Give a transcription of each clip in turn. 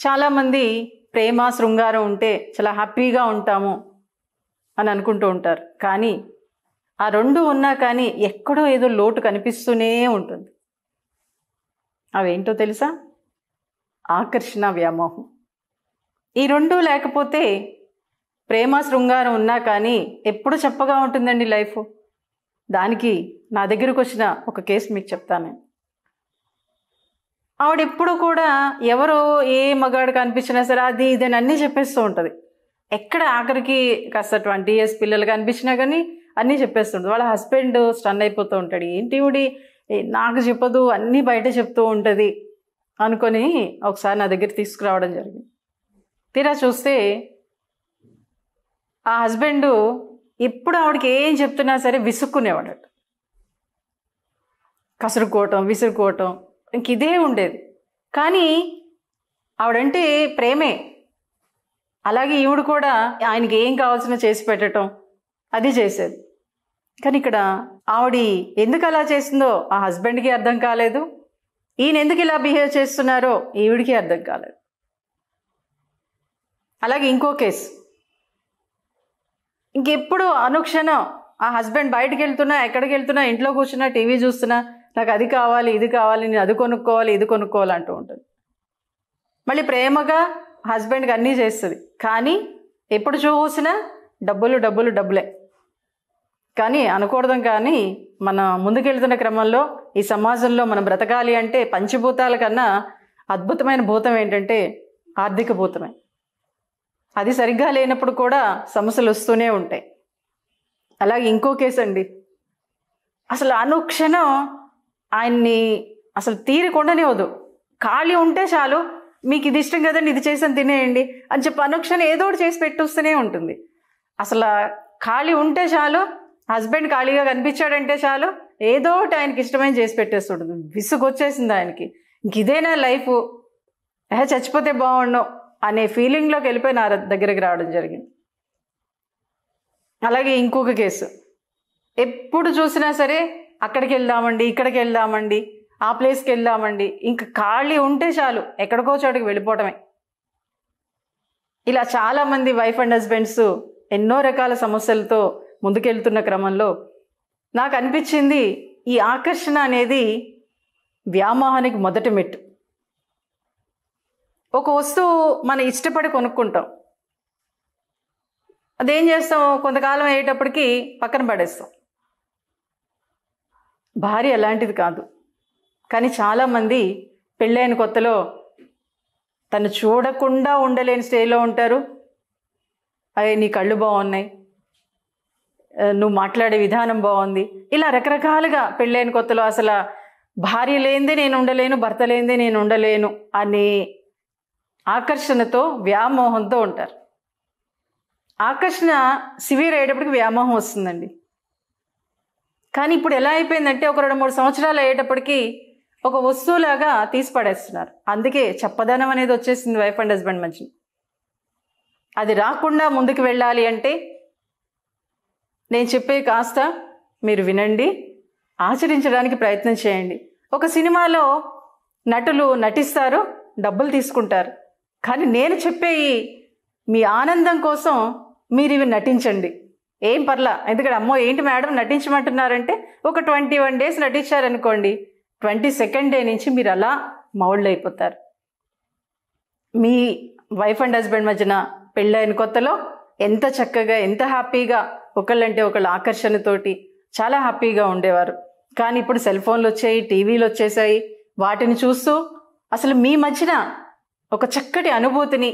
చాలామంది ప్రేమ శృంగారం ఉంటే చాలా హ్యాపీగా ఉంటాము అని అనుకుంటూ ఉంటారు. కానీ ఆ రెండు ఉన్నా కానీ ఎక్కడో ఏదో లోటు కనిపిస్తూనే ఉంటుంది. అవేంటో తెలుసా? ఆకర్షణ, వ్యామోహం. ఈ రెండు లేకపోతే ప్రేమ శృంగారం ఉన్నా కానీ ఎప్పుడు చప్పగా ఉంటుందండి లైఫ్. దానికి నా దగ్గరకు వచ్చిన ఒక కేసు మీకు చెప్తాను. ఆవిడ ఎప్పుడు కూడా ఎవరో ఏ మగాడు కనిపించినా సరే అది ఇదని అన్నీ చెప్పేస్తూ ఉంటుంది. ఎక్కడ ఆఖరికి కాస్త 20 years పిల్లలు కనిపించినా కానీ అన్నీ చెప్పేస్తుంటుంది. వాళ్ళ హస్బెండ్ స్టన్ అయిపోతూ ఉంటాడు. ఏంటి ఇవిడి నాకు చెప్పదు, అన్నీ బయట చెప్తూ ఉంటుంది అనుకొని ఒకసారి నా దగ్గర తీసుకురావడం జరిగింది. తీరా చూస్తే ఆ హస్బెండు ఎప్పుడు ఆవిడకి ఏం చెప్తున్నా సరే విసుక్కునేవాడట. కసురుకోవటం, విసురుకోవటం, ఇంక ఇదే ఉండేది. కానీ ఆవిడంటే ప్రేమే. అలాగే ఈవిడ కూడా ఆయనకి ఏం కావాల్సిన చేసి పెట్టడం అది చేసేది. కానీ ఇక్కడ ఆవిడ ఎందుకు అలా చేసిందో ఆ హస్బెండ్కి అర్థం కాలేదు. ఈయన ఎందుకు ఇలా బిహేవ్ చేస్తున్నారో ఈవిడికి అర్థం కాలేదు. అలాగే ఇంకో కేసు, ఇంకెప్పుడు అనుక్షణం ఆ హస్బెండ్ బయటకు వెళ్తున్నా, ఎక్కడికి వెళ్తున్నా, ఇంట్లో కూర్చున్నా, టీవీ చూస్తున్నా, నాకు అది కావాలి, ఇది కావాలి, నేను అది కొనుక్కోవాలి, ఇది కొనుక్కోవాలి అంటూ ఉంటుంది. మళ్ళీ ప్రేమగా హస్బెండ్కి అన్నీ చేస్తుంది. కానీ ఎప్పుడు చూసినా డబ్బులు డబ్బులు డబ్బులే. కానీ అనకూడదు. కానీ మన ముందుకెళ్తున్న క్రమంలో ఈ సమాజంలో మనం బ్రతకాలి అంటే పంచభూతాల కన్నా అద్భుతమైన భూతం ఏంటంటే ఆర్థిక భూతమే. అది సరిగ్గా లేనప్పుడు కూడా సమస్యలు వస్తూనే ఉంటాయి. అలాగే ఇంకో కేసు అండి, అసలు అనుక్షణం ఆయన్ని అసలు తీరకుండానే వద్దు. ఖాళీ ఉంటే చాలు, మీకు ఇది ఇష్టం కదండి, ఇది చేసాను తినేయండి అని చెప్పి అనుక్షణం ఏదో ఒకటి చేసి పెట్టొస్తూనే ఉంటుంది. అసలు ఖాళీ ఉంటే చాలు, హస్బెండ్ ఖాళీగా కనిపించాడంటే చాలు, ఏదో ఒకటి ఆయనకి ఇష్టమైన చేసి పెట్టేస్తుంటుంది. విసుగు వచ్చేసింది ఆయనకి. ఇంక ఇదేనా లైఫ్, చచ్చిపోతే బాగుండు అనే ఫీలింగ్లోకి వెళ్ళిపోయి నా దగ్గరికి రావడం జరిగింది. అలాగే ఇంకొక కేసు, ఎప్పుడు చూసినా సరే అక్కడికి వెళ్దామండి, ఇక్కడికి వెళ్దామండి, ఆ ప్లేస్కి వెళ్దామండి, ఇంకా ఖాళీ ఉంటే చాలు ఎక్కడికో చోటుకి వెళ్ళిపోవటమే. ఇలా చాలామంది వైఫ్ అండ్ హస్బెండ్స్ ఎన్నో రకాల సమస్యలతో ముందుకెళ్తున్న క్రమంలో నాకు అనిపించింది ఈ ఆకర్షణ అనేది వ్యామోహానికి మొదటి మెట్టు. ఒక వస్తువు మనం ఇష్టపడి కొనుక్కుంటాం, అదేం చేస్తాం, కొంతకాలం అయ్యేటప్పటికి పక్కన పడేస్తాం. భార్య అలాంటిది కాదు. కానీ చాలామంది పెళ్ళైన కొత్తలో తను చూడకుండా ఉండలేని స్టేజ్లో ఉంటారు. అయ్యే నీ కళ్ళు బాగున్నాయి, నువ్వు మాట్లాడే విధానం బాగుంది, ఇలా రకరకాలుగా పెళ్ళైన కొత్తలో అసలు భార్య లేనిదే నేను ఉండలేను, భర్త లేనిదే నేను ఉండలేను అనే ఆకర్షణతో వ్యామోహంతో ఉంటారు. ఆకర్షణ సివియర్ అయ్యేటప్పటికి వ్యామోహం వస్తుందండి. కానీ ఇప్పుడు ఎలా అయిపోయిందంటే ఒక 2-3 సంవత్సరాలు అయ్యేటప్పటికి ఒక వస్తువులాగా తీసి పడేస్తున్నారు. అందుకే చప్పదనం అనేది వచ్చేసింది వైఫ్ అండ్ హస్బెండ్ మధ్య. అది రాకుండా ముందుకు వెళ్ళాలి అంటే నేను చెప్పే కాస్త మీరు వినండి, ఆచరించడానికి ప్రయత్నం చేయండి. ఒక సినిమాలో నటులు నటిస్తారు, డబ్బులు తీసుకుంటారు. కానీ నేను చెప్పే మీ ఆనందం కోసం మీరు ఇవి నటించండి, ఏం పర్లా. ఎందుకంటే అమ్మో ఏంటి మేడం నటించమంటున్నారంటే ఒక 21 days నటించారనుకోండి, 22nd day నుంచి మీరు అలా మౌల్డ్ అయిపోతారు. మీ వైఫ్ అండ్ హస్బెండ్ మధ్యన పెళ్ళైన కొత్తలో ఎంత చక్కగా, ఎంత హ్యాపీగా, ఒకళ్ళంటే ఒకళ్ళ ఆకర్షణతోటి చాలా హ్యాపీగా ఉండేవారు. కానీ ఇప్పుడు సెల్ ఫోన్లు వచ్చాయి, టీవీలు వచ్చేసాయి. వాటిని చూస్తూ అసలు మీ మధ్యన ఒక చక్కటి అనుభూతిని,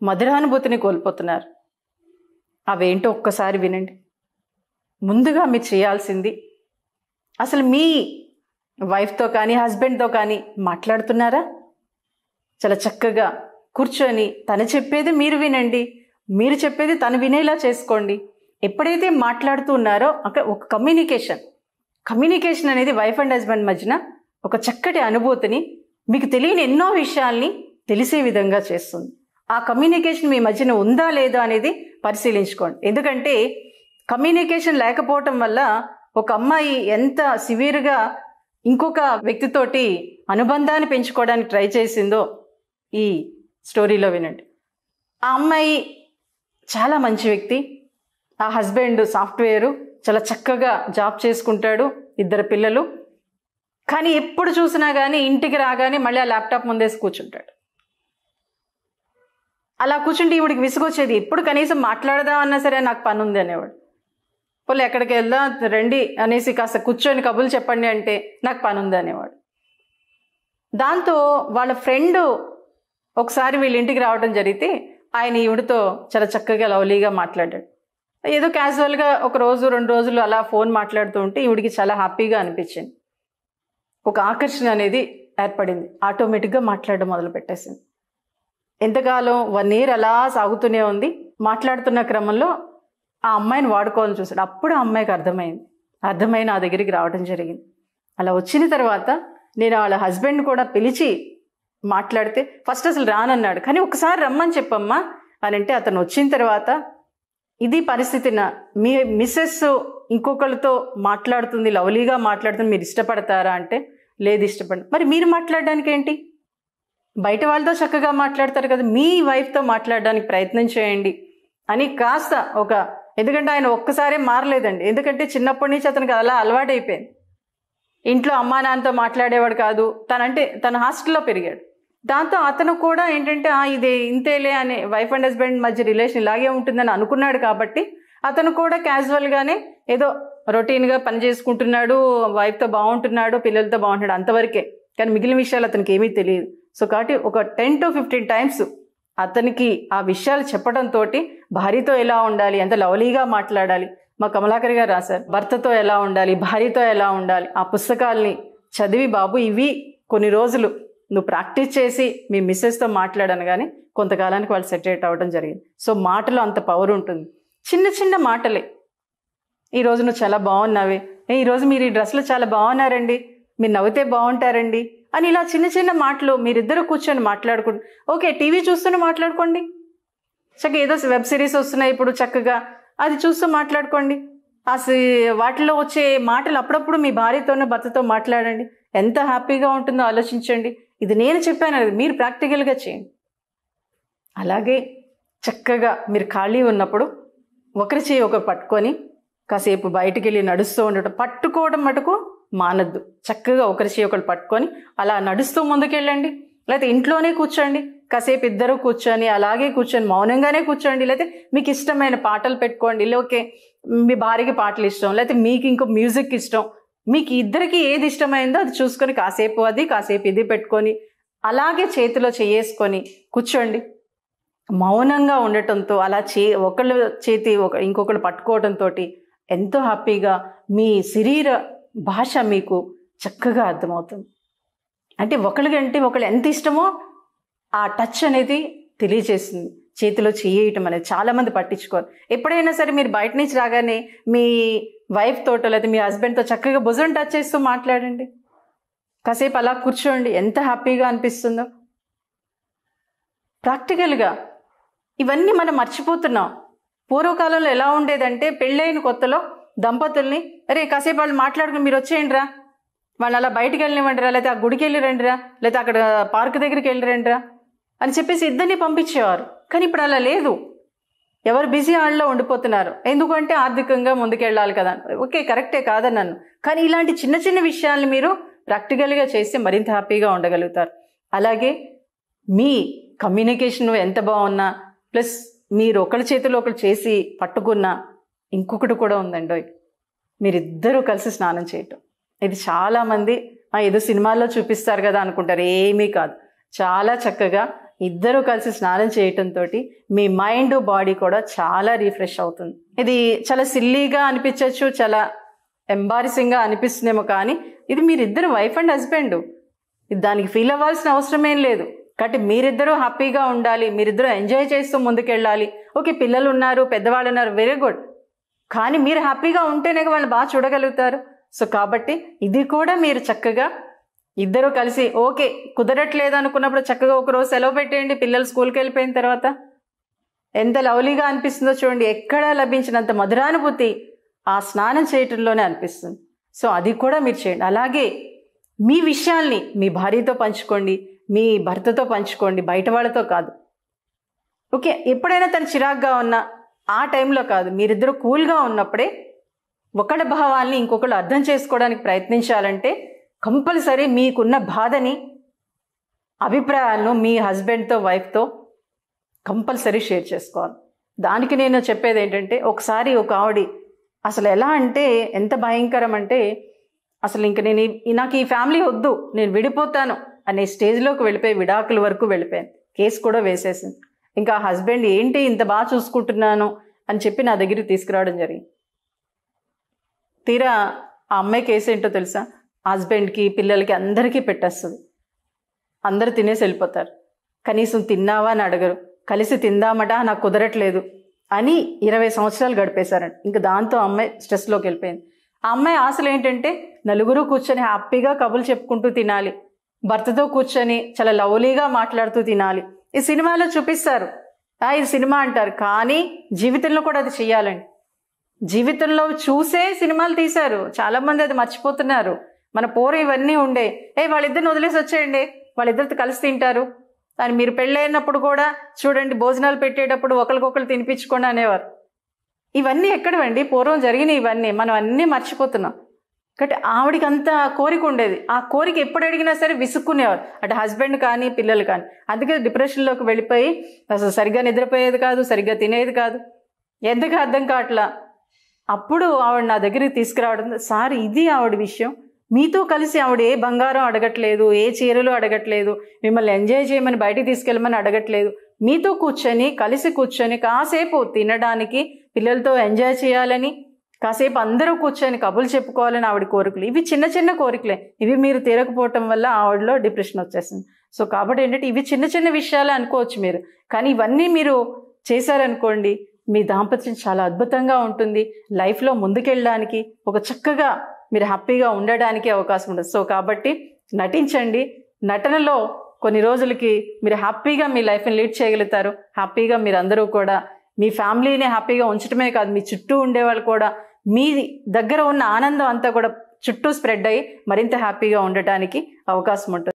మధురానుభూతిని కోల్పోతున్నారు. అవేంటో ఒక్కసారి వినండి. ముందుగా మీరు చేయాల్సింది, అసలు మీ వైఫ్తో కానీ హస్బెండ్తో కానీ మాట్లాడుతున్నారా? చాలా చక్కగా కూర్చొని తను చెప్పేది మీరు వినండి, మీరు చెప్పేది తను వినేలా చేసుకోండి. ఎప్పుడైతే మాట్లాడుతూ ఉన్నారో అక్కడ ఒక కమ్యూనికేషన్ అనేది వైఫ్ అండ్ హస్బెండ్ మధ్యన ఒక చక్కటి అనుభూతిని, మీకు తెలియని ఎన్నో విషయాల్ని తెలిసే విధంగా చేస్తుంది. ఆ కమ్యూనికేషన్ మీ మధ్యన ఉందా లేదా అనేది పరిశీలించుకోండి. ఎందుకంటే కమ్యూనికేషన్ లేకపోవటం వల్ల ఒక అమ్మాయి ఎంత సివియర్గా ఇంకొక వ్యక్తితోటి అనుబంధాన్ని పెంచుకోవడానికి ట్రై చేసిందో ఈ స్టోరీలో వినండి. ఆ అమ్మాయి చాలా మంచి వ్యక్తి, ఆ హస్బెండ్ సాఫ్ట్వేరు, చాలా చక్కగా జాబ్ చేసుకుంటాడు, 2 పిల్లలు. కానీ ఎప్పుడు చూసినా కానీ ఇంటికి రాగానే మళ్ళీ ఆ ల్యాప్టాప్ ముందేసి కూర్చుంటాడు. అలా కూర్చుంటే ఈవిడికి విసుగొచ్చేది. ఎప్పుడు కనీసం మాట్లాడదామన్నా సరే నాకు పని ఉంది అనేవాడు. పోలే ఎక్కడికి వెళ్దాం రండి అనేసి కాస్త కూర్చొని కబుర్లు చెప్పండి అంటే నాకు పని ఉంది అనేవాడు. దాంతో వాళ్ళ ఫ్రెండ్ ఒకసారి వీళ్ళ ఇంటికి రావడం జరిగితే ఆయన ఈవిడితో చాలా చక్కగా లవ్లీగా మాట్లాడాడు. ఏదో క్యాజువల్గా 1 రోజు 2 రోజులు అలా ఫోన్ మాట్లాడుతూ ఉంటే ఈవిడికి చాలా హ్యాపీగా అనిపించింది. ఒక ఆకర్షణ అనేది ఏర్పడింది. ఆటోమేటిక్గా మాట్లాడడం మొదలు పెట్టేసింది. ఎంతకాలం 1 year అలా సాగుతూనే ఉంది. మాట్లాడుతున్న క్రమంలో ఆ అమ్మాయిని వాడుకోవాలని చూశాడు. అప్పుడు ఆ అమ్మాయికి అర్థమై నా దగ్గరికి రావడం జరిగింది. అలా వచ్చిన తర్వాత నేను వాళ్ళ హస్బెండ్ కూడా పిలిచి మాట్లాడితే ఫస్ట్ అసలు రానన్నాడు. కానీ ఒకసారి రమ్మని చెప్పమ్మా అని అంటే అతను వచ్చిన తర్వాత ఇది పరిస్థితిన మీ మిస్సెస్ ఇంకొకరితో మాట్లాడుతుంది, లవ్లీగా మాట్లాడుతుంది, మీరు ఇష్టపడతారా అంటే లేదు ఇష్టపడి. మరి మీరు మాట్లాడడానికి ఏంటి? బయట వాళ్ళతో చక్కగా మాట్లాడతారు కదా, మీ వైఫ్తో మాట్లాడడానికి ప్రయత్నం చేయండి అని కాస్త ఎందుకంటే ఆయన ఒక్కసారే మారలేదండి. ఎందుకంటే చిన్నప్పటి నుంచి అతనికి అలా అలవాటైపోయింది. ఇంట్లో అమ్మా నాన్నతో మాట్లాడేవాడు కాదు. తన హాస్టల్లో పెరిగాడు. దాంతో అతను కూడా ఏంటంటే ఇది ఇంతేలే అనే వైఫ్ అండ్ హస్బెండ్ మధ్య రిలేషన్ ఇలాగే ఉంటుందని అనుకున్నాడు. కాబట్టి అతను కూడా క్యాజువల్గానే ఏదో రొటీన్గా పని చేసుకుంటున్నాడు, వైఫ్తో బాగుంటున్నాడు, పిల్లలతో బాగుంటున్నాడు, అంతవరకే. కానీ మిగిలిన విషయాలు అతనికి ఏమీ తెలియదు. సో కాబట్టి ఒక 10 to 15 times అతనికి ఆ విషయాలు చెప్పడంతో భార్యతో ఎలా ఉండాలి, ఎంత లవ్లీగా మాట్లాడాలి, మా కమలాకర్ గారు రాశారు, భర్తతో ఎలా ఉండాలి, భార్యతో ఎలా ఉండాలి, ఆ పుస్తకాల్ని చదివి బాబు ఇవి కొన్ని రోజులు నువ్వు ప్రాక్టీస్ చేసి మీ మిస్సెస్తో మాట్లాడాను. కానీ కొంతకాలానికి వాళ్ళు సెటిల్ అవ్వడం జరిగింది. సో మాటలో అంత పవర్ ఉంటుంది. చిన్న చిన్న మాటలే, ఈరోజు నువ్వు చాలా బాగున్నావే, ఈరోజు మీరు ఈ డ్రెస్లో చాలా బాగున్నారండి, మీరు నవ్వితే బాగుంటారండి అని ఇలా చిన్న చిన్న మాటలు మీరిద్దరూ కూర్చొని మాట్లాడుకోండి. ఓకే, టీవీ చూస్తూనే మాట్లాడుకోండి. చక్కగా ఏదో వెబ్ సిరీస్ వస్తున్నాయి ఇప్పుడు, చక్కగా అది చూస్తూ మాట్లాడుకోండి. వాటిలో వచ్చే మాటలు అప్పుడప్పుడు మీ భార్యతోనో భర్తతో మాట్లాడండి. ఎంత హ్యాపీగా ఉంటుందో ఆలోచించండి. ఇది నేను చెప్పాను, అది మీరు ప్రాక్టికల్గా చేయండి. అలాగే చక్కగా మీరు ఖాళీ ఉన్నప్పుడు ఒకరి చేయి ఒకరు పట్టుకొని కాసేపు బయటికి వెళ్ళి నడుస్తూ ఉండటం. పట్టుకోవడం మటుకు మానద్దు. చక్కగా ఒకరి చేయి ఒకరు పట్టుకొని అలా నడుస్తూ ముందుకెళ్ళండి. లేకపోతే ఇంట్లోనే కూర్చోండి, కాసేపు ఇద్దరు కూర్చొని అలాగే కూర్చొని మౌనంగానే కూర్చోండి. లేకపోతే మీకు ఇష్టమైన పాటలు పెట్టుకోండి. ఓకే, మీ భార్యకి పాటలు ఇష్టం, లేకపోతే మీకు ఇంకో మ్యూజిక్ ఇష్టం, మీకు ఇద్దరికి ఏది ఇష్టమైందో అది చూసుకొని కాసేపు ఇది పెట్టుకొని అలాగే చేతిలో చేసుకొని కూర్చోండి. మౌనంగా ఉండటంతో అలా ఒకళ్ళు చేతి ఇంకొకళ్ళు పట్టుకోవడంతో ఎంతో హ్యాపీగా మీ శరీర భాష మీకు చక్కగా అర్థమవుతుంది. అంటే ఒకళ్ళకంటే ఒకళ్ళు ఎంత ఇష్టమో ఆ టచ్ అనేది తెలియజేస్తుంది. చేతిలో చేయటం అనేది చాలామంది పట్టించుకోరు. ఎప్పుడైనా సరే మీరు బయట నుంచి రాగానే మీ వైఫ్ తోటో లేదా మీ హస్బెండ్తో చక్కగా భుజం టచ్ చేస్తూ మాట్లాడండి. కాసేపు అలా కూర్చోండి, ఎంత హ్యాపీగా అనిపిస్తుందో. ప్రాక్టికల్గా ఇవన్నీ మనం మర్చిపోతున్నాం. పూర్వకాలంలో ఎలా ఉండేదంటే పెళ్ళైన కొత్తలో దంపతుల్ని కాసేపు వాళ్ళు మాట్లాడుకుని మీరు వచ్చేయండిరా, వాళ్ళు అలా బయటికి వెళ్ళివ్వండిరా, లేకపోతే ఆ గుడికి వెళ్ళి రండిరా, లేకపోతే అక్కడ పార్క్ దగ్గరికి వెళ్ళి రండిరా అని చెప్పేసి ఇద్దరిని పంపించేవారు. కానీ ఇప్పుడు అలా లేదు. ఎవరు బిజీ వాళ్ళలో ఉండిపోతున్నారు. ఎందుకంటే ఆర్థికంగా ముందుకెళ్ళాలి కదా. ఓకే, కరెక్టే కాదన్నాను. కానీ ఇలాంటి చిన్న చిన్న విషయాల్ని మీరు ప్రాక్టికల్గా చేస్తే మరింత హ్యాపీగా ఉండగలుగుతారు. అలాగే మీ కమ్యూనికేషన్ ఎంత బాగున్నా, ప్లస్ మీరు ఒకరి చేతిలో ఒకరు చేసి పట్టుకున్నా, ఇంకొకటి కూడా ఉందండి, మీరిద్దరూ కలిసి స్నానం చేయటం. ఇది చాలామంది ఏదో సినిమాల్లో చూపిస్తారు కదా అనుకుంటారు. ఏమీ కాదు. చాలా చక్కగా ఇద్దరూ కలిసి స్నానం చేయటంతో మీ మైండ్ బాడీ కూడా చాలా రిఫ్రెష్ అవుతుంది. ఇది చాలా సిల్లీగా అనిపించవచ్చు, చాలా ఎంబారసింగ్గా అనిపిస్తుందేమో, కానీ ఇది మీరిద్దరు వైఫ్ అండ్ హస్బెండ్, దానికి ఫీల్ అవ్వాల్సిన అవసరం ఏం లేదు. కాబట్టి మీరిద్దరూ హ్యాపీగా ఉండాలి, మీరిద్దరూ ఎంజాయ్ చేస్తూ ముందుకెళ్ళాలి. ఓకే, పిల్లలు ఉన్నారు, పెద్దవాళ్ళు ఉన్నారు, వెరీ గుడ్. కానీ మీరు హ్యాపీగా ఉంటేనే వాళ్ళు బాగా చూడగలుగుతారు. సో కాబట్టి ఇది కూడా మీరు చక్కగా ఇద్దరూ కలిసి, ఓకే కుదరట్లేదు అనుకున్నప్పుడు చక్కగా ఒకరోజు సెలవు పెట్టేయండి. పిల్లలు స్కూల్కి వెళ్ళిపోయిన తర్వాత ఎంత లవ్లీగా అనిపిస్తుందో చూడండి. ఎక్కడా లభించినంత మధురానుభూతి ఆ స్నానం చేయటంలోనే అనిపిస్తుంది. సో అది కూడా మీరు చేయండి. అలాగే మీ విషయాల్ని మీ భార్యతో పంచుకోండి, మీ భర్తతో పంచుకోండి, బయట వాళ్ళతో కాదు. ఓకే, ఎప్పుడైనా తను చిరాగ్గా ఉన్నా ఆ టైంలో కాదు, మీరిద్దరూ కూల్గా ఉన్నప్పుడే ఒకళ్ళ భావాల్ని ఇంకొకళ్ళు అర్థం చేసుకోవడానికి ప్రయత్నించాలంటే కంపల్సరీ మీకున్న బాధని, అభిప్రాయాలను మీ హస్బెండ్తో, వైఫ్తో కంపల్సరీ షేర్ చేసుకోవాలి. దానికి నేను చెప్పేది ఏంటంటే, ఒకసారి ఒక ఆవిడ అసలు ఎలా అంటే ఎంత భయంకరం అంటే, అసలు ఇంక నాకు ఈ ఫ్యామిలీ వద్దు, నేను విడిపోతాను అనే స్టేజ్లోకి వెళ్ళిపోయి విడాకుల వరకు వెళ్ళిపోయాను. కేసు కూడా వేసేసింది. ఇంకా హస్బెండ్ ఏంటి ఇంత బాగా చూసుకుంటున్నాను అని చెప్పి నా దగ్గరికి తీసుకురావడం జరిగింది. తీరా ఆ అమ్మాయి కేసు ఏంటో తెలుసా? హస్బెండ్కి, పిల్లలకి అందరికీ పెట్టేస్తుంది. అందరూ తినేసి వెళ్ళిపోతారు. కనీసం తిన్నావా అని అడగరు. కలిసి తిందామట, నాకు కుదరట్లేదు అని 20 సంవత్సరాలు గడిపేశారండి. ఇంకా దాంతో అమ్మాయి స్ట్రెస్లోకి వెళ్ళిపోయింది. ఆ అమ్మాయి ఆశలు ఏంటంటే నలుగురు కూర్చొని హ్యాపీగా కబుర్లు చెప్పుకుంటూ తినాలి, భర్తతో కూర్చొని చాలా లవ్లీగా మాట్లాడుతూ తినాలి. ఈ సినిమాలో చూపిస్తారు, ఇది సినిమా అంటారు, కానీ జీవితంలో కూడా అది చెయ్యాలండి. జీవితంలో చూసే సినిమాలు తీశారు, చాలామంది అది మర్చిపోతున్నారు. మన పూర్వం ఇవన్నీ ఉండే, వాళ్ళిద్దరిని వదిలేసి వచ్చేయండి, వాళ్ళిద్దరితో కలిసి తింటారు అని. మీరు పెళ్ళైనప్పుడు కూడా చూడండి, భోజనాలు పెట్టేటప్పుడు ఒకరికొకరు తినిపించుకోండి అనేవారు. ఇవన్నీ ఎక్కడవండి? పూర్వం జరిగిన ఇవన్నీ మనం అన్నీ మర్చిపోతున్నాం. కాబట్టి ఆవిడికి అంత కోరిక ఉండేది. ఆ కోరిక ఎప్పుడు అడిగినా సరే విసుక్కునేవారు, అటు హస్బెండ్ కానీ పిల్లలు కానీ. అందుకే డిప్రెషన్లోకి వెళ్ళిపోయి అసలు సరిగ్గా నిద్రపోయేది కాదు, సరిగ్గా తినేది కాదు. ఎందుకు అర్థం కావట్లా. అప్పుడు ఆవిడ నా దగ్గరికి తీసుకురావడం, సార్ ఇది ఆవిడ విషయం, మీతో కలిసి ఆవిడ ఏ బంగారం అడగట్లేదు, ఏ చీరలు అడగట్లేదు, మిమ్మల్ని ఎంజాయ్ చేయమని బయటికి తీసుకెళ్ళమని అడగట్లేదు. మీతో కూర్చొని కలిసి కూర్చొని కాసేపు తినడానికి, పిల్లలతో ఎంజాయ్ చేయాలని, కాసేపు అందరూ కూర్చొని కబుర్లు చెప్పుకోవాలని ఆవిడ కోరికలు. ఇవి చిన్న చిన్న కోరికలే. ఇవి మీరు తీరకపోవటం వల్ల ఆవిడలో డిప్రెషన్ వచ్చేసింది. సో కాబట్టి ఏంటంటే ఇవి చిన్న చిన్న విషయాలే అనుకోవచ్చు మీరు, కానీ ఇవన్నీ మీరు చేశారనుకోండి, మీ దాంపత్యం చాలా అద్భుతంగా ఉంటుంది. లైఫ్లో ముందుకెళ్ళడానికి, ఒక చక్కగా మీరు హ్యాపీగా ఉండడానికి అవకాశం ఉంటుంది. సో కాబట్టి నటించండి. నటనలో కొన్ని రోజులకి మీరు హ్యాపీగా మీ లైఫ్ని లీడ్ చేయగలుగుతారు. హ్యాపీగా మీరు అందరూ కూడా మీ ఫ్యామిలీని హ్యాపీగా ఉంచడమే కాదు, మీ చుట్టూ ఉండేవాళ్ళు కూడా మీ దగ్గర ఉన్న ఆనందం అంతా కూడా చుట్టూ స్ప్రెడ్ అయ్యి మరింత హ్యాపీగా ఉండటానికి అవకాశం ఉంటుంది.